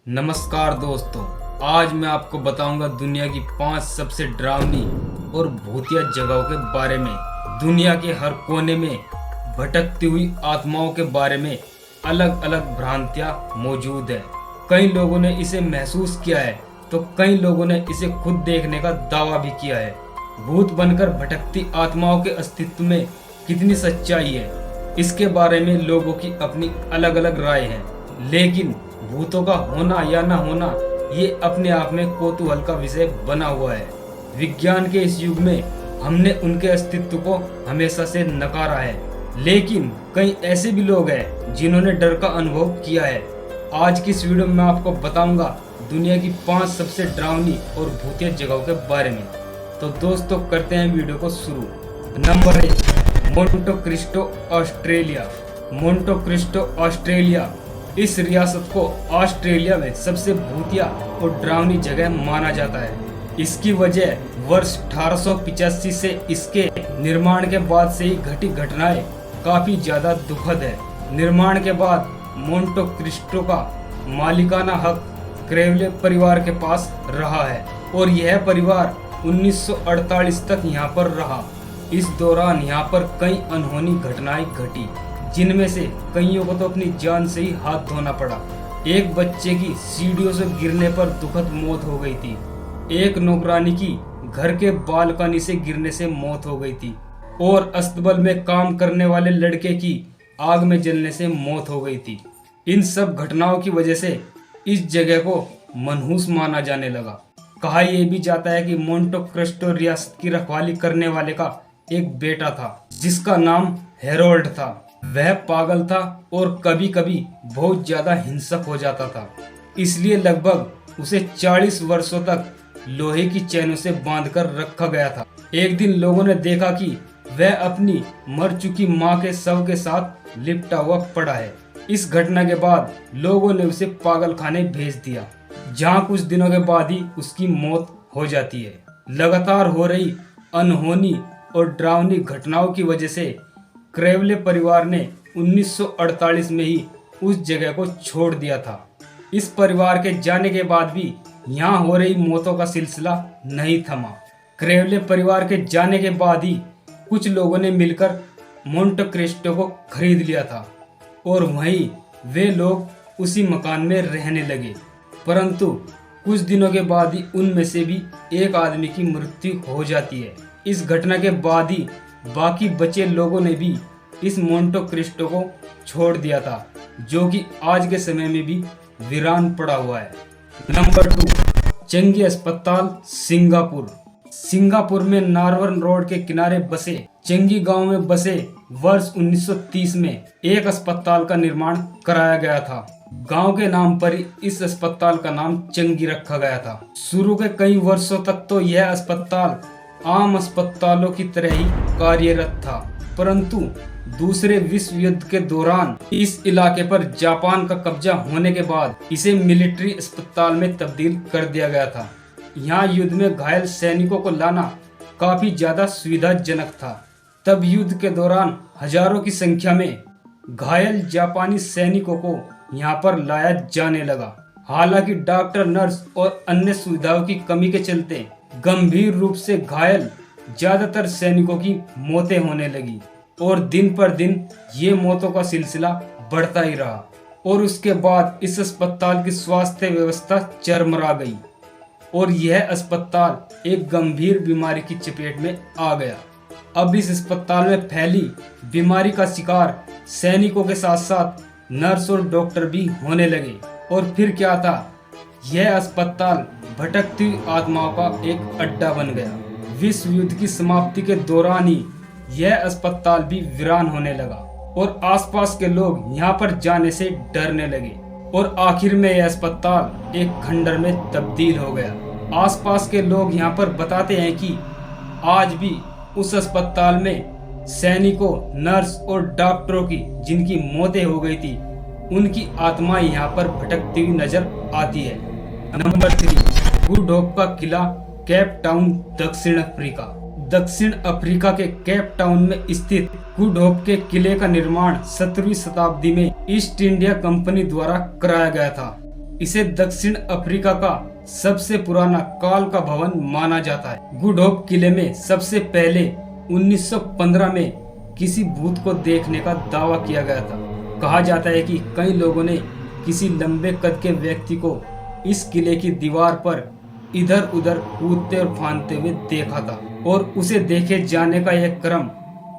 नमस्कार दोस्तों, आज मैं आपको बताऊंगा दुनिया की 5 सबसे डरावनी और भूतिया जगहों के बारे में। दुनिया के हर कोने में भटकती हुई आत्माओं के बारे में अलग अलग भ्रांतियां मौजूद है। कई लोगों ने इसे महसूस किया है तो कई लोगों ने इसे खुद देखने का दावा भी किया है। भूत बनकर भटकती आत्माओं के अस्तित्व में कितनी सच्चाई है, इसके बारे में लोगों की अपनी अलग अलग राय है। लेकिन भूतों का होना या न होना ये अपने आप में कौतूहल का विषय बना हुआ है। विज्ञान के इस युग में हमने उनके अस्तित्व को हमेशा से नकारा है, लेकिन कई ऐसे भी लोग हैं जिन्होंने डर का अनुभव किया है। आज की इस वीडियो में मैं आपको बताऊंगा दुनिया की 5 सबसे डरावनी और भूतिया जगहों के बारे में। तो दोस्तों, करते हैं वीडियो को शुरू। Number 1, Monte Cristo, Australia. Monte Cristo, Australia. इस रियासत को ऑस्ट्रेलिया में सबसे भूतिया और डरावनी जगह माना जाता है। इसकी वजह वर्ष 1885 से इसके निर्माण के बाद से ही घटी घटनाएं काफी ज्यादा दुखद है। निर्माण के बाद मोंटे क्रिस्टो का मालिकाना हक क्रेवले परिवार के पास रहा है और यह परिवार 1948 तक यहाँ पर रहा। इस दौरान यहाँ पर कई अनहोनी घटनाएं घटी, जिनमें से कईयों को तो अपनी जान से ही हाथ धोना पड़ा। एक बच्चे की सीढ़ियों से गिरने पर दुखद मौत हो गई थी। एक नौकरानी की घर के बालकनी से गिरने से मौत हो गई थी और अस्तबल में काम करने वाले लड़के की आग में जलने से मौत हो गई थी। इन सब घटनाओं की वजह से इस जगह को मनहूस माना जाने लगा। कहा यह भी जाता है कि मोंटे क्रिस्टो रियासत की रखवाली करने वाले का एक बेटा था जिसका नाम हेरोल्ड था। वह पागल था और कभी कभी बहुत ज्यादा हिंसक हो जाता था, इसलिए लगभग उसे 40 वर्षों तक लोहे की चैनों से बांधकर रखा गया था। एक दिन लोगों ने देखा कि वह अपनी मर चुकी मां के शव के साथ लिपटा हुआ पड़ा है। इस घटना के बाद लोगों ने उसे पागल खाने भेज दिया, जहां कुछ दिनों के बाद ही उसकी मौत हो जाती है। लगातार हो रही अनहोनी और डरावनी घटनाओं की वजह से क्रेवले परिवार ने 1948 में ही उस जगह को छोड़ दिया था। इस परिवार के जाने के बाद भी यहाँ हो रही मौतों का सिलसिला नहीं थमा। क्रेवले परिवार के जाने के बाद ही कुछ लोगों ने मिलकर मोंटे क्रिस्टो को खरीद लिया था और वहीं वे लोग उसी मकान में रहने लगे। परंतु कुछ दिनों के बाद ही उनमें से भी एक आदमी की मृत्यु हो जाती है। इस घटना के बाद ही बाकी बचे लोगों ने भी इस मोंटे क्रिस्टो को छोड़ दिया था, जो कि आज के समय में भी वीरान पड़ा हुआ है। नंबर 2, चंगी अस्पताल, सिंगापुर। सिंगापुर में नार्वन रोड के किनारे बसे चंगी गांव में बसे वर्ष 1930 में एक अस्पताल का निर्माण कराया गया था। गांव के नाम पर ही इस अस्पताल का नाम चंगी रखा गया था। शुरू के कई वर्षों तक तो यह अस्पताल आम अस्पतालों की तरह ही कार्यरत था, परंतु दूसरे विश्व युद्ध के दौरान इस इलाके पर जापान का कब्जा होने के बाद इसे मिलिट्री अस्पताल में तब्दील कर दिया गया था। यहाँ युद्ध में घायल सैनिकों को लाना काफी ज्यादा सुविधाजनक था। तब युद्ध के दौरान हजारों की संख्या में घायल जापानी सैनिकों को यहाँ पर लाया जाने लगा। हालांकि डॉक्टर, नर्स और अन्य सुविधाओं की कमी के चलते गंभीर रूप से घायल ज्यादातर सैनिकों की मौतें होने लगी और दिन पर दिन ये मौतों का सिलसिला बढ़ता ही रहा और उसके बाद इस अस्पताल की स्वास्थ्य व्यवस्था चरमरा गई और यह अस्पताल एक गंभीर बीमारी की चपेट में आ गया। अब इस अस्पताल में फैली बीमारी का शिकार सैनिकों के साथ साथ नर्स और डॉक्टर भी होने लगे। और फिर क्या था, यह अस्पताल भटकती हुई आत्माओं का एक अड्डा बन गया। विश्व युद्ध की समाप्ति के दौरान ही यह अस्पताल भी वीरान होने लगा और आसपास के लोग यहाँ पर जाने से डरने लगे और आखिर में यह अस्पताल एक खंडर में तब्दील हो गया। आसपास के लोग यहाँ पर बताते हैं कि आज भी उस अस्पताल में सैनिकों, नर्स और डॉक्टरों की जिनकी मौतें हो गई थी, उनकी आत्माएं यहाँ पर भटकती हुई नजर आती है। नंबर 3, गुड होप का किला, केप टाउन, दक्षिण अफ्रीका। दक्षिण अफ्रीका के केप टाउन में स्थित गुड होप के किले का निर्माण 17वीं शताब्दी में ईस्ट इंडिया कंपनी द्वारा कराया गया था। इसे दक्षिण अफ्रीका का सबसे पुराना काल का भवन माना जाता है। गुड होप किले में सबसे पहले 1915 में किसी भूत को देखने का दावा किया गया था। कहा जाता है कि कई लोगों ने किसी लंबे कद के व्यक्ति को इस किले की दीवार पर इधर उधर कूदते और फांदते हुए देखा था और उसे देखे जाने का यह क्रम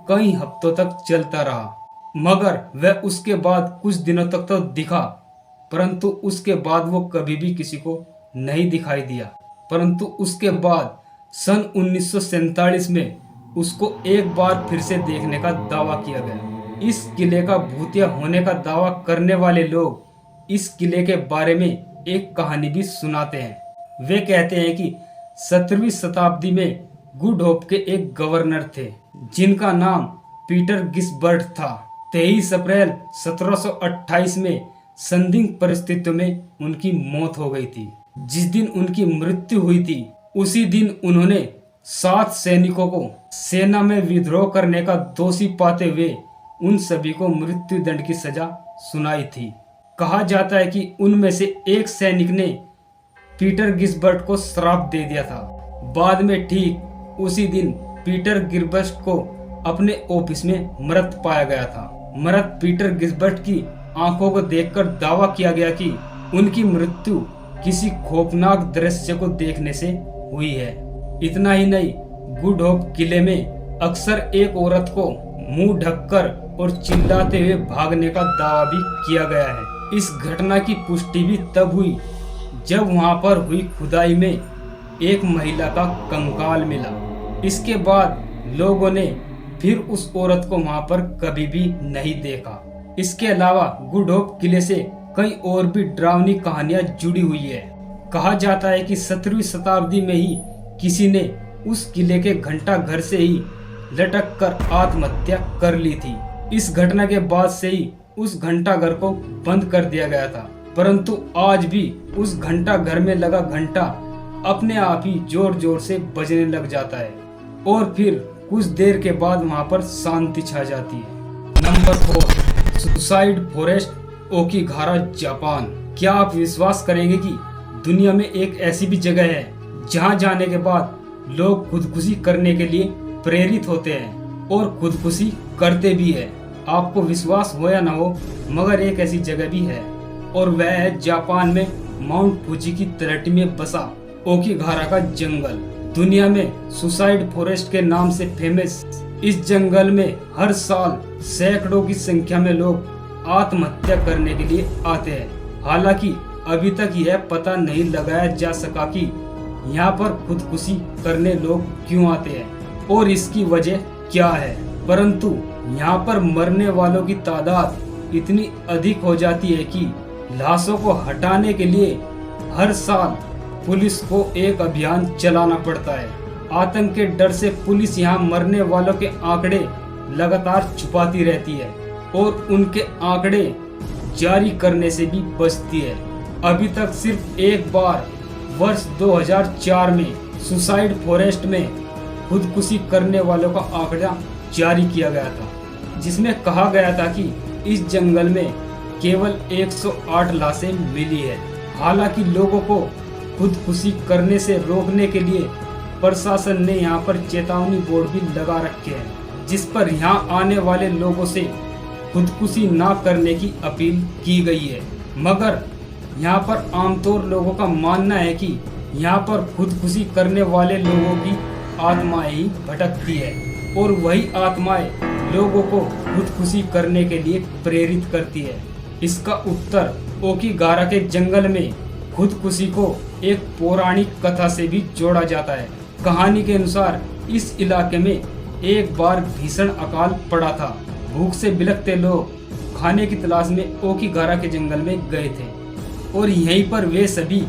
कई हफ्तों तक चलता रहा, मगर वह उसके बाद कुछ दिनों तक तो दिखा, परंतु उसके बाद वो कभी भी किसी को नहीं दिखाई दिया। परंतु उसके बाद सन 1947 में उसको एक बार फिर से देखने का दावा किया गया। इस किले का भूतिया होने का दावा करने वाले लोग इस किले के बारे में एक कहानी भी सुनाते हैं। वे कहते हैं कि 17वीं शताब्दी में गुड होप के एक गवर्नर थे जिनका नाम पीटर गिसबर्ट था। 23 अप्रैल 1728 में संदिग्ध परिस्थितियों में उनकी मौत हो गई थी। जिस दिन उनकी मृत्यु हुई थी उसी दिन उन्होंने 7 सैनिकों को सेना में विद्रोह करने का दोषी पाते हुए उन सभी को मृत्यु दंड की सजा सुनाई थी। कहा जाता है कि उनमें से एक सैनिक ने पीटर गिसबर्ट को श्राप दे दिया था। बाद में ठीक उसी दिन पीटर गिसबर्ट को अपने ऑफिस में मृत पाया गया था। मृत पीटर गिसबर्ट की आंखों को देखकर दावा किया गया कि उनकी मृत्यु किसी खौफनाक दृश्य को देखने से हुई है। इतना ही नहीं, गुड होप किले में अक्सर एक औरत को मुंह ढककर और चिल्लाते हुए भागने का दावा भी किया गया है। इस घटना की पुष्टि भी तब हुई जब वहां पर हुई खुदाई में एक महिला का कंकाल मिला। इसके बाद लोगों ने फिर उस औरत को वहां पर कभी भी नहीं देखा। इसके अलावा गुड होप किले से कई और भी डरावनी कहानियां जुड़ी हुई है। कहा जाता है कि 17वीं शताब्दी में ही किसी ने उस किले के घंटा घर से ही लटक कर आत्महत्या कर ली थी। इस घटना के बाद से ही उस घंटा घर को बंद कर दिया गया था, परंतु आज भी उस घंटा घर में लगा घंटा अपने आप ही जोर जोर से बजने लग जाता है और फिर कुछ देर के बाद वहां पर शांति छा जाती है। Number 4, suicide forest Aokigahara, Japan. क्या आप विश्वास करेंगे कि दुनिया में एक ऐसी भी जगह है जहां जाने के बाद लोग खुदकुशी करने के लिए प्रेरित होते हैं और खुदकुशी करते भी है। आपको विश्वास हो या ना हो, मगर एक ऐसी जगह भी है और वह है जापान में माउंट फूजी की तलहटी में बसा ओकिगारा का जंगल। दुनिया में सुसाइड फॉरेस्ट के नाम से फेमस इस जंगल में हर साल सैकड़ों की संख्या में लोग आत्महत्या करने के लिए आते हैं। हालांकि अभी तक यह पता नहीं लगाया जा सका कि यहाँ पर खुदकुशी करने लोग क्यों आते हैं और इसकी वजह क्या है, परंतु यहाँ पर मरने वालों की तादाद इतनी अधिक हो जाती है कि लाशों को हटाने के लिए हर साल पुलिस को एक अभियान चलाना पड़ता है। आतंक के डर से पुलिस यहाँ मरने वालों के आंकड़े लगातार छुपाती रहती है और उनके आंकड़े जारी करने से भी बचती है। अभी तक सिर्फ एक बार वर्ष 2004 में सुसाइड फॉरेस्ट में खुदकुशी करने वालों का आंकड़ा जारी किया गया था, जिसमें कहा गया था कि इस जंगल में केवल 108 लाशें मिली है। हालांकि लोगों को खुदकुशी करने से रोकने के लिए प्रशासन ने यहाँ पर चेतावनी बोर्ड भी लगा रखे हैं, जिस पर यहाँ आने वाले लोगों से खुदकुशी ना करने की अपील की गई है। मगर यहाँ पर आमतौर लोगों का मानना है कि यहाँ पर खुदकुशी करने वाले लोगों की आत्माएं ही भटकती है और वही आत्माएं लोगों को खुदकुशी करने के लिए प्रेरित करती है। इसका उत्तर ओकिगारा के जंगल में खुदकुशी को एक पौराणिक कथा से भी जोड़ा जाता है। कहानी के अनुसार इस इलाके में एक बार भीषण अकाल पड़ा था। भूख से बिलखते लोग खाने की तलाश में ओकिगारा के जंगल में गए थे और यहीं पर वे सभी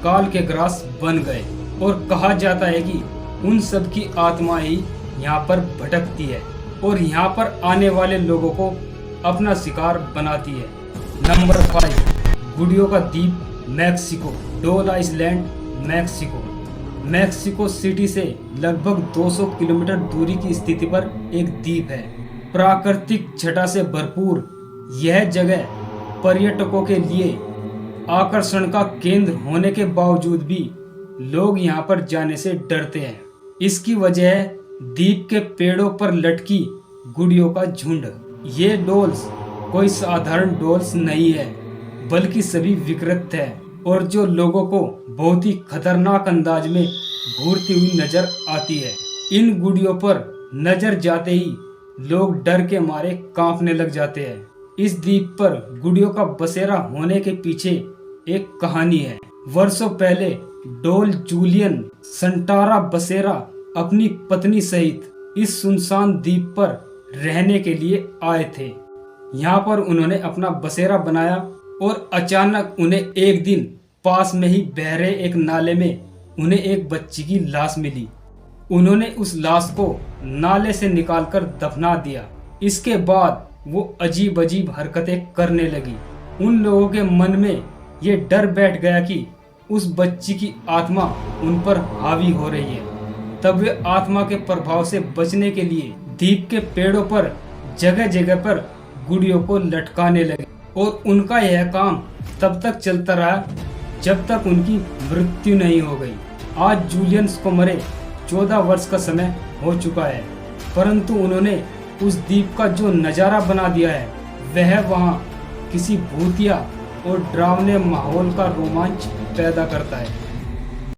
काल के ग्रास बन गए और कहा जाता है कि उन सब की आत्माएं ही यहाँ पर भटकती है और यहाँ पर आने वाले लोगों को अपना शिकार बनाती है। नंबर 5, गुडियो का द्वीप, मैक्सिको, डोल आइसलैंड, मैक्सिको। मैक्सिको सिटी से लगभग 200 किलोमीटर दूरी की स्थिति पर एक द्वीप है। प्राकृतिक छटा से भरपूर यह जगह पर्यटकों के लिए आकर्षण का केंद्र होने के बावजूद भी लोग यहाँ पर जाने से डरते हैं। इसकी वजह है द्वीप के पेड़ों पर लटकी गुड़ियों का झुंड। ये डॉल्स कोई साधारण डॉल्स नहीं है, बल्कि सभी विकृत है और जो लोगों को बहुत ही खतरनाक अंदाज में घूरती हुई नजर आती है। इन गुड़ियों पर नजर जाते ही लोग डर के मारे कांपने लग जाते हैं। इस द्वीप पर गुड़ियों का बसेरा होने के पीछे एक कहानी है। वर्षों पहले डॉल जूलियन संटारा बसेरा अपनी पत्नी सहित इस सुनसान द्वीप पर रहने के लिए आए थे। यहाँ पर उन्होंने अपना बसेरा बनाया और अचानक उन्हें एक दिन पास में ही बह रहे एक नाले में उन्हें एक बच्ची की लाश मिली। उन्होंने उस लाश को नाले से निकालकर दफना दिया। इसके बाद वो अजीब अजीब हरकतें करने लगी। उन लोगों के मन में ये डर बैठ गया कि उस बच्ची की आत्मा उन पर हावी हो रही है। तब वे आत्मा के प्रभाव से बचने के लिए द्वीप के पेड़ों पर जगह जगह पर गुड़ियों को लटकाने लगे और उनका यह काम तब तक चलता रहा जब तक उनकी मृत्यु नहीं हो गई। आज जूलियंस को मरे 14 वर्ष का समय हो चुका है, परंतु उन्होंने उस द्वीप का जो नज़ारा बना दिया है वह वहाँ किसी भूतिया और डरावने माहौल का रोमांच पैदा करता है।